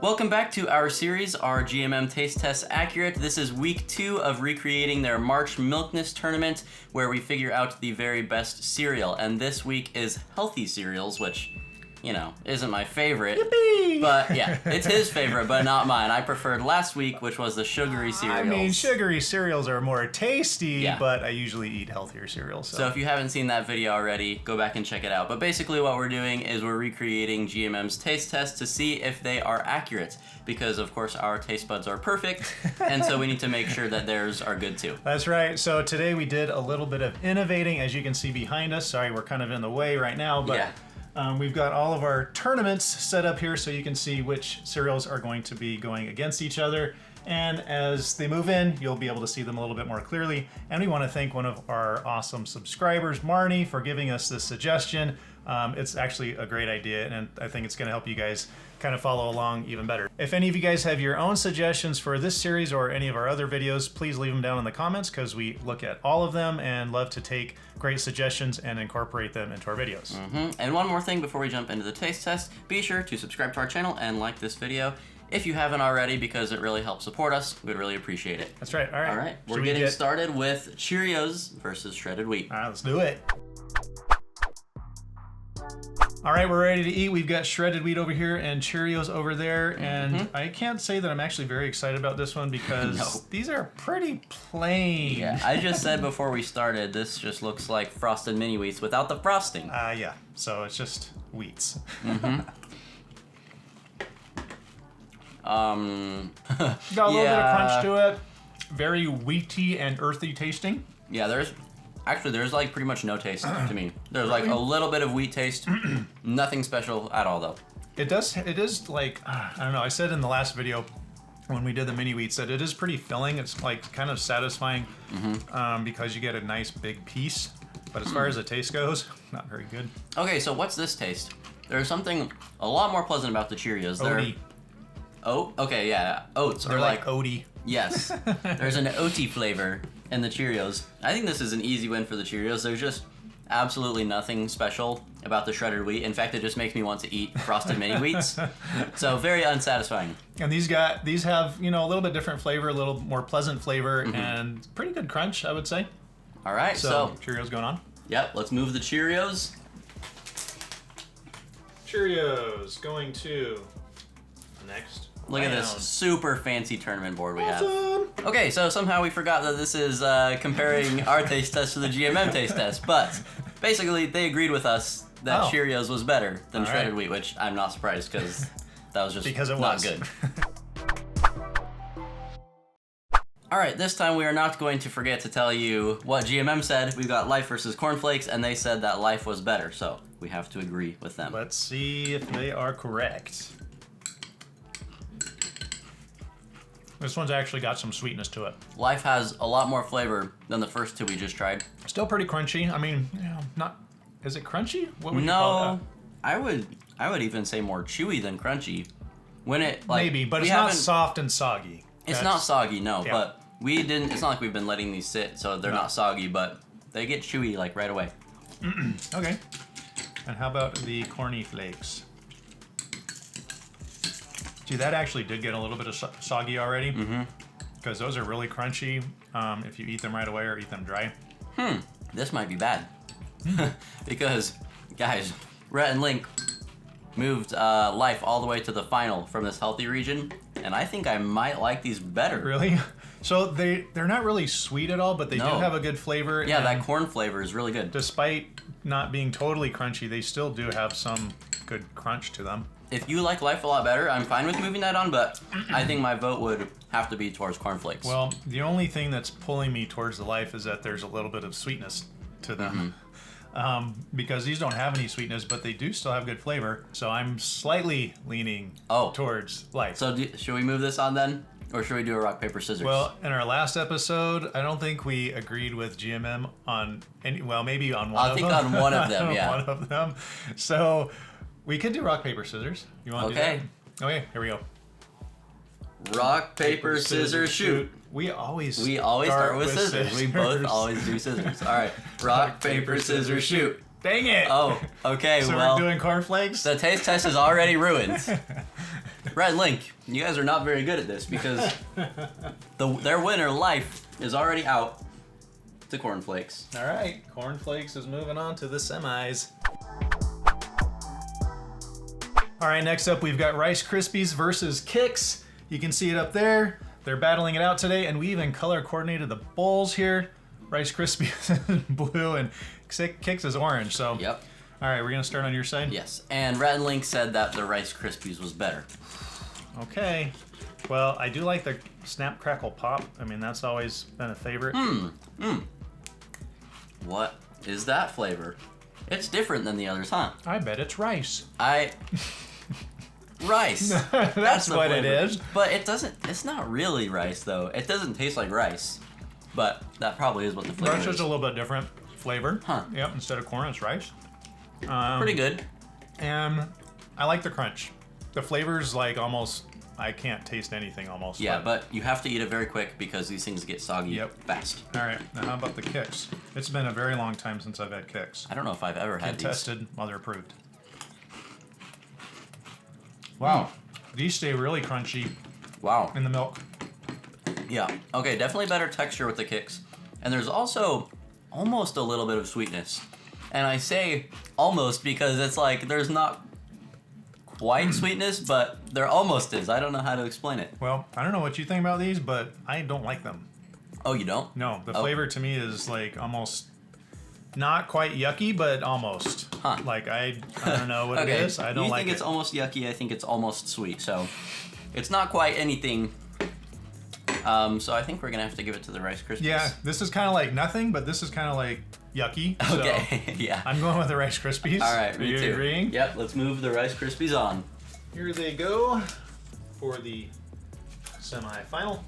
Welcome back to our series, Are GMM Taste Tests Accurate? This is week 2 of recreating their March Milkness tournament, where we figure out the very best cereal. And this week is healthy cereals, which, you know, isn't my favorite. Yippee! But yeah, it's his favorite, but not mine. I preferred last week, which was the sugary cereals. I mean, sugary cereals are more tasty, Yeah. but I usually eat healthier cereals. So if you haven't seen that video already, go back and check it out. But basically what we're doing is we're recreating GMM's taste test to see if they are accurate. Because of course our taste buds are perfect, and so we need to make sure that theirs are good too. That's right. So today we did a little bit of innovating, as you can see behind us. Sorry, we're kind of in the way right now, but Yeah. We've got all of our tournaments set up here so you can see which cereals are going to be going against each other. And as they move in, you'll be able to see them a little bit more clearly. And we want to thank one of our awesome subscribers, Marnie, for giving us this suggestion. It's actually a great idea, and I think it's going to help you guys kind of follow along even better. If any of you guys have your own suggestions for this series or any of our other videos, please leave them down in the comments because we look at all of them and love to take great suggestions and incorporate them into our videos. And one more thing before we jump into the taste test, be sure to subscribe to our channel and like this video if you haven't already, because it really helps support us. We'd really appreciate it. That's right. All right. All right, we're getting started with Cheerios versus shredded wheat. All right, let's do it. All right, we're ready to eat. We've got shredded wheat over here and Cheerios over there. And I can't say that I'm actually very excited about this one because these are pretty plain. Yeah, I just said before we started, this just looks like frosted mini wheats without the frosting. Yeah, so it's just wheats. Got a little bit of crunch to it. Very wheaty and earthy tasting. Yeah, there's like pretty much no taste to me. There's like a little bit of wheat taste, nothing special at all though. It is like, I don't know, I said in the last video when we did the mini wheats that it is pretty filling. It's like kind of satisfying because you get a nice big piece. But as far as the taste goes, not very good. Okay, so what's this taste? There's something a lot more pleasant about the Cheerios. Oaty. Oh, okay, yeah, oats. They're like oaty. Yes, there's an oaty flavor in the Cheerios. I think this is an easy win for the Cheerios. There's just absolutely nothing special about the shredded wheat. In fact, it just makes me want to eat frosted mini wheats. So very unsatisfying. And these have, you know, a little bit different flavor, a little more pleasant flavor, and pretty good crunch, I would say. All right, so Cheerios going on. Yep, let's move the Cheerios. Cheerios going to next. Look at this super fancy tournament board we have. Awesome. Okay, so somehow we forgot that this is comparing our taste test to the GMM taste test, but basically they agreed with us that Cheerios was better than shredded wheat, which I'm not surprised because that was just not good. All right, this time we are not going to forget to tell you what GMM said. We've got Life versus Cornflakes, and they said that Life was better, so we have to agree with them. Let's see if they are correct. This one's actually got some sweetness to it. Life has a lot more flavor than the first two we just tried. Still pretty crunchy. I mean, not. Is it crunchy? What would you call that? I would even say more chewy than crunchy. When it maybe, but it's not soft and soggy. It's not soggy, no. Yeah. But we didn't. It's not like we've been letting these sit, so they're not soggy. But they get chewy like right away. Okay. And how about the corny flakes? See, that actually did get a little bit of soggy already. Because those are really crunchy if you eat them right away or eat them dry. This might be bad. Because, guys, Rhett and Link moved Life all the way to the final from this healthy region, and I think I might like these better. Really? So they're not really sweet at all, but they do have a good flavor. Yeah, that corn flavor is really good. Despite not being totally crunchy, they still do have some good crunch to them. If you like Life a lot better, I'm fine with moving that on, but I think my vote would have to be towards cornflakes. Well, the only thing that's pulling me towards the Life is that there's a little bit of sweetness to them. Because these don't have any sweetness, but they do still have good flavor. So I'm slightly leaning towards Life. So should we move this on then? Or should we do a rock, paper, scissors? Well, in our last episode, I don't think we agreed with GMM on any, well, maybe on one of them. I think on one of them, yeah. One of them. So we could do rock, paper, scissors. You want to do that? Okay, here we go. Rock, paper, scissors, shoot. We always start with scissors. We both always do scissors. All right. Rock, paper, scissors, shoot. Dang it. Oh, okay. So well, we're doing cornflakes? The taste test is already ruined. Red and Link, you guys are not very good at this because their winner, Life, is already out to Corn Flakes. All right, Corn Flakes is moving on to the semis. All right, next up we've got Rice Krispies versus Kix. You can see it up there. They're battling it out today, and we even color coordinated the bowls here. Rice Krispies is blue and Kix is orange. So, Yep. All right, we're gonna start on your side. Yes, and Red and Link said that the Rice Krispies was better. Okay. Well, I do like the Snap Crackle Pop. I mean, that's always been a favorite. What is that flavor? It's different than the others, huh? I bet it's rice. Rice. That's the what it flavor. is. But it's not really rice though. It doesn't taste like rice. But that probably is what the flavor Rice is. is a little bit different flavor. Huh. Yep, instead of corn, it's rice. Pretty good. And I like the crunch. The flavor's like almost, I can't taste anything almost. Yeah, but you have to eat it very quick because these things get soggy fast. All right, now how about the Kix? It's been a very long time since I've had Kix. I don't know if I've ever had And these. tested while they're approved. Wow, these stay really crunchy Wow. in the milk. Yeah. Okay, definitely better texture with the Kix. And there's also almost a little bit of sweetness. And I say almost because it's like there's not quite sweetness, but there almost is. I don't know how to explain it. Well, I don't know what you think about these, but I don't like them. Oh, you don't? No, the Oh. flavor to me is like almost not quite yucky, but almost. Huh. Like I don't know what Okay. it is. I don't you like think it. it's almost yucky. I think it's almost sweet. So it's not quite anything. So I think we're gonna have to give it to the Rice Krispies. Yeah, this is kind of like nothing, but this is kind of like yucky. So Okay. Yeah. I'm going with the Rice Krispies. All right. Are Me you too. agreeing? Yep. Let's move the Rice Krispies on. Here they go for the semi-final.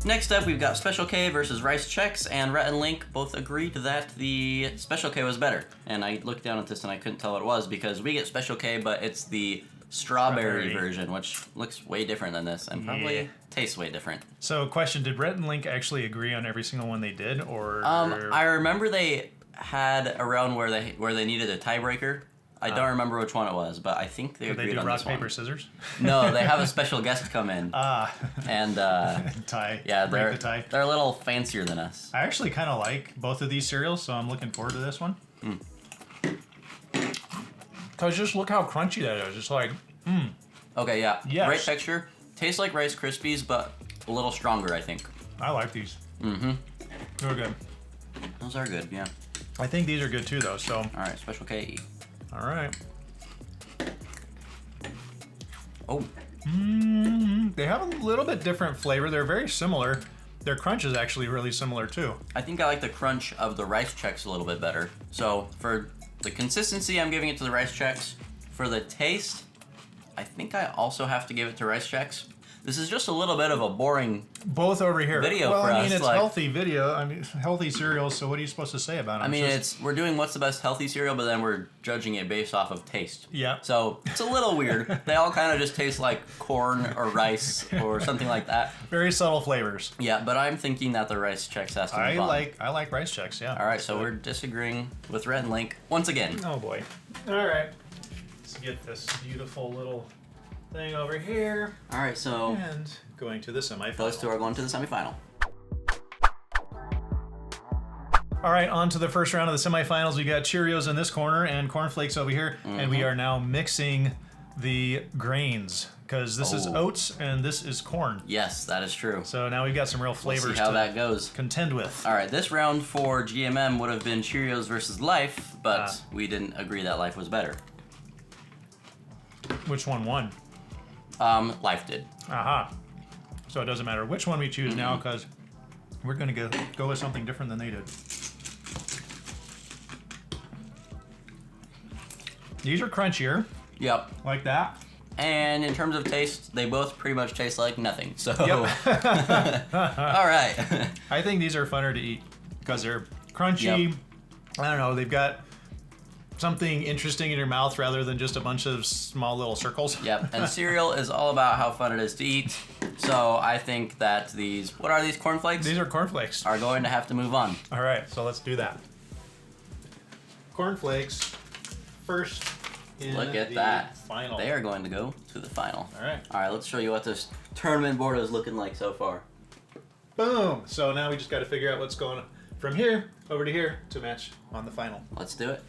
Next up, we've got Special K versus Rice Chex, and Rhett and Link both agreed that the Special K was better. And I looked down at this and I couldn't tell what it was because we get Special K, but it's the strawberry version, which looks way different than this and probably tastes way different. So, question: did Rhett and Link actually agree on every single one they did, or? I remember they had a round where they needed a tiebreaker. I don't remember which one it was, but I think they did they agreed do on rock this one. paper scissors? No, they have a special guest come in, and Tie. yeah, Break the tie. they're a little fancier than us. I actually kind of like both of these cereals, so I'm looking forward to this one. Cause just look how crunchy that is. It's like, Okay, yeah, Yes. great texture. Tastes like Rice Krispies, but a little stronger, I think. I like these. They're good. Those are good, yeah. I think these are good too, though. So, All right, Special K. all right. Oh, They have a little bit different flavor. They're very similar. Their crunch is actually really similar too. I think I like the crunch of the Rice Chex a little bit better. So for the consistency, I'm giving it to the Rice Chex. For the taste, I think I also have to give it to Rice Chex. This is just a little bit of a boring. Both over here. Video well, for I mean, us, it's like- healthy video. I mean, healthy cereals. So what are you supposed to say about them? I mean, we're doing what's the best healthy cereal, but then we're judging it based off of taste. Yeah. So it's a little weird. They all kind of just taste like corn or rice or something like that. very subtle flavors. Yeah, but I'm thinking that the Rice Chex has to be fun. I like Rice Chex. Yeah. All right, so we're disagreeing with Red and Link once again. Oh boy. All right. Let's get this beautiful little thing over here All right, so and going to the semifinal. those two are going to the semifinal. All right, on to the first round of the semifinals. We got Cheerios in this corner and Corn Flakes over here, and we are now mixing the grains because this is oats and this is corn. Yes, that is true. So now we've got some real We'll flavors see how to that goes. contend with. All right, this round for GMM would have been Cheerios versus Life, but we didn't agree that Life was better. Which one won? Life did. Aha. So it doesn't matter which one we choose now because we're going to go with something different than they did. These are crunchier, Yep. like that. And in terms of taste, they both pretty much taste like nothing. So, Yep. all right. I think these are funner to eat because they're crunchy. Yep. I don't know. They've got something interesting in your mouth rather than just a bunch of small little circles. Yep. And cereal is all about how fun it is to eat. So I think that these, what are these, cornflakes? These are cornflakes. Are going to have to move on. All right, so let's do that. Cornflakes first in Look at the that. final. They are going to go to the final. All right. All right, let's show you what this tournament board is looking like so far. Boom. So now we just got to figure out what's going from here over to here to match on the final. Let's do it.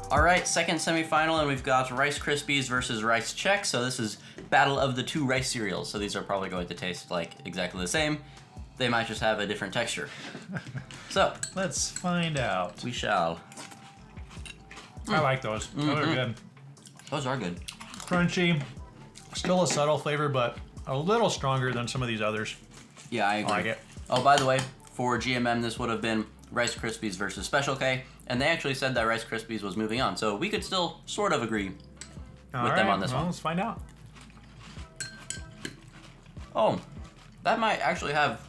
All right, second semifinal, and we've got Rice Krispies versus Rice Chex. So this is battle of the two rice cereals. So these are probably going to taste like exactly the same. They might just have a different texture. So let's find out. We shall. I like those. Those are good. Those are good. Crunchy. Still a subtle flavor, but a little stronger than some of these others. Yeah, I agree. I like it. Oh, by the way, for GMM, this would have been Rice Krispies versus Special K, and they actually said that Rice Krispies was moving on, so we could still sort of agree with them on this one. Let's find out. Oh, that might actually have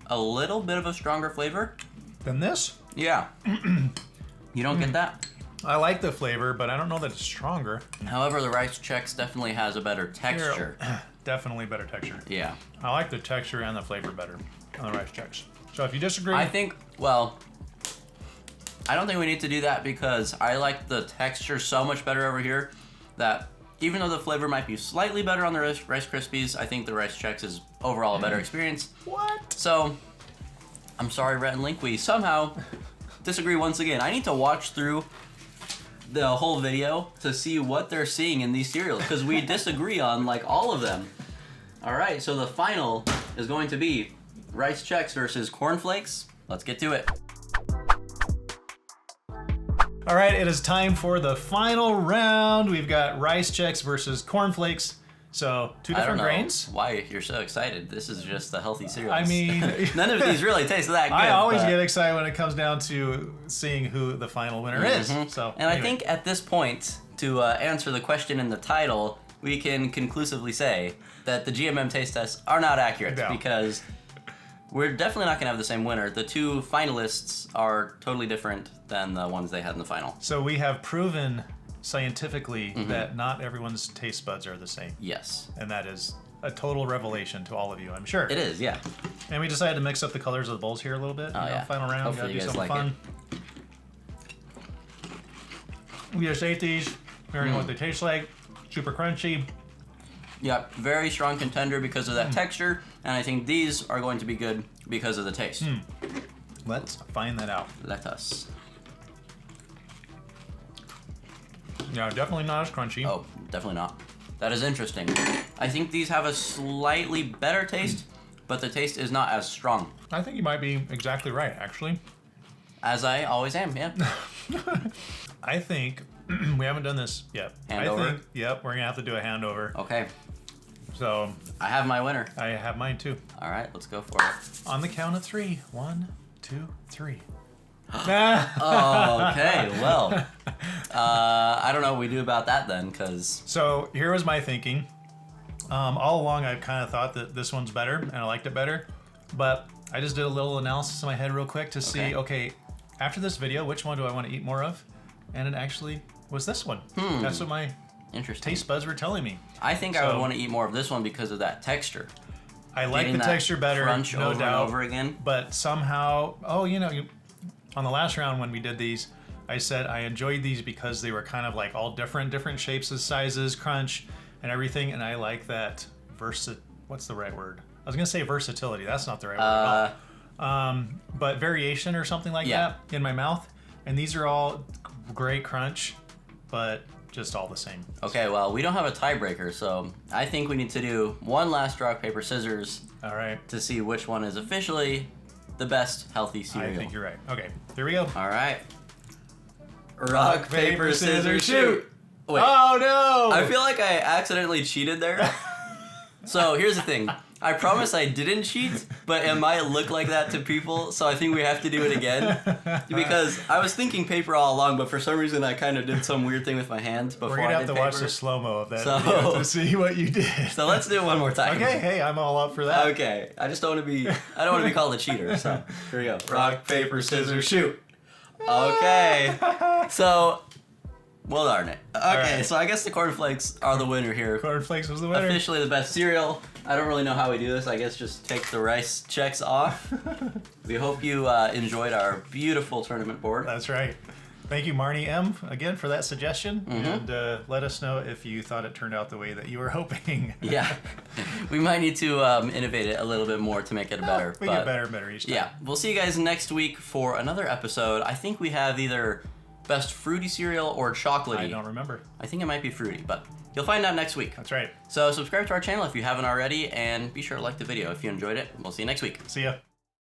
a little bit of a stronger flavor. Than this? Yeah. You don't get that? I like the flavor, but I don't know that it's stronger. However, the Rice Chex definitely has a better texture. Definitely better texture. Yeah. I like the texture and the flavor better on the Rice Chex. So if you disagree... I think, well, I don't think we need to do that because I like the texture so much better over here that even though the flavor might be slightly better on the Rice Krispies, I think the Rice Chex is overall a better experience. What? So, I'm sorry, Rhett and Link, we somehow disagree once again. I need to watch through the whole video to see what they're seeing in these cereals because we disagree on like all of them. All right, so the final is going to be Rice Chex versus Corn Flakes. Let's get to it. All right, it is time for the final round. We've got Rice Chex versus Corn Flakes. So two different grains. Why you're so excited? This is just the healthy cereals. I mean, none of these really taste that good. I always get excited when it comes down to seeing who the final winner is. So, and I think at this point, to answer the question in the title, we can conclusively say that the GMM taste tests are not accurate because we're definitely not going to have the same winner. The two finalists are totally different than the ones they had in the final. So we have proven scientifically that not everyone's taste buds are the same. Yes. And that is a total revelation to all of you, I'm sure. It is, yeah. And we decided to mix up the colors of the bowls here a little bit. Oh, yeah. Final round, Hopefully we gotta do you guys something like fun. We just ate these, learning what they taste like. Super crunchy. Yep, very strong contender because of that texture, and I think these are going to be good because of the taste. Let's find that out. Let us. Yeah, definitely not as crunchy. Oh, definitely not. That is interesting. I think these have a slightly better taste, but the taste is not as strong. I think you might be exactly right, actually. As I always am, yeah. I think we haven't done this yet. Handover? Yep, we're gonna have to do a handover. Okay, So I have my winner. I have mine too. All right, let's go for it. On the count of 3. 1, 2, 3. Oh, okay, well, I don't know what we do about that then, because... So here was my thinking. All along I've kind of thought that this one's better, and I liked it better. But I just did a little analysis in my head real quick to see, okay, after this video, which one do I want to eat more of? And it actually was this one. That's what my taste buds were telling me. I think I would want to eat more of this one because of that texture. I like the texture better, crunch no over doubt. and over again. But somehow, on the last round when we did these, I said I enjoyed these because they were kind of like all different shapes and sizes, crunch, and everything. And I like that what's the right word? I was gonna say versatility. That's not the right word at all. But variation or something like that in my mouth. And these are all great crunch, but just all the same. Okay, well, we don't have a tiebreaker, so I think we need to do one last rock, paper, scissors. All right. To see which one is officially the best healthy cereal. I think you're right. Okay, here we go. All right. Rock, paper, scissors, shoot. Wait. Oh, no! I feel like I accidentally cheated there. So here's the thing. I promise I didn't cheat, but it might look like that to people, so I think we have to do it again. Because I was thinking paper all along, but for some reason I kind of did some weird thing with my hand before I did paper. We're going to have to watch the slow-mo of that video to see what you did. So let's do it one more time. Okay, hey, I'm all up for that. Okay, I just don't want to be, called a cheater, so here we go. Rock, paper, scissors, shoot. Okay, so... Well, darn it. Okay, so I guess the Corn Flakes are the winner here. Corn Flakes was the winner. Officially the best cereal. I don't really know how we do this. I guess just take the Rice Chex off. We hope you enjoyed our beautiful tournament board. That's right. Thank you, Marnie M, again for that suggestion, and let us know if you thought it turned out the way that you were hoping. Yeah, we might need to innovate it a little bit more to make it better. We get better and better each time. Yeah, we'll see you guys next week for another episode. I think we have either best fruity cereal or chocolatey. I don't remember. I think it might be fruity, but you'll find out next week. That's right. So subscribe to our channel if you haven't already, and be sure to like the video if you enjoyed it. We'll see you next week. See ya.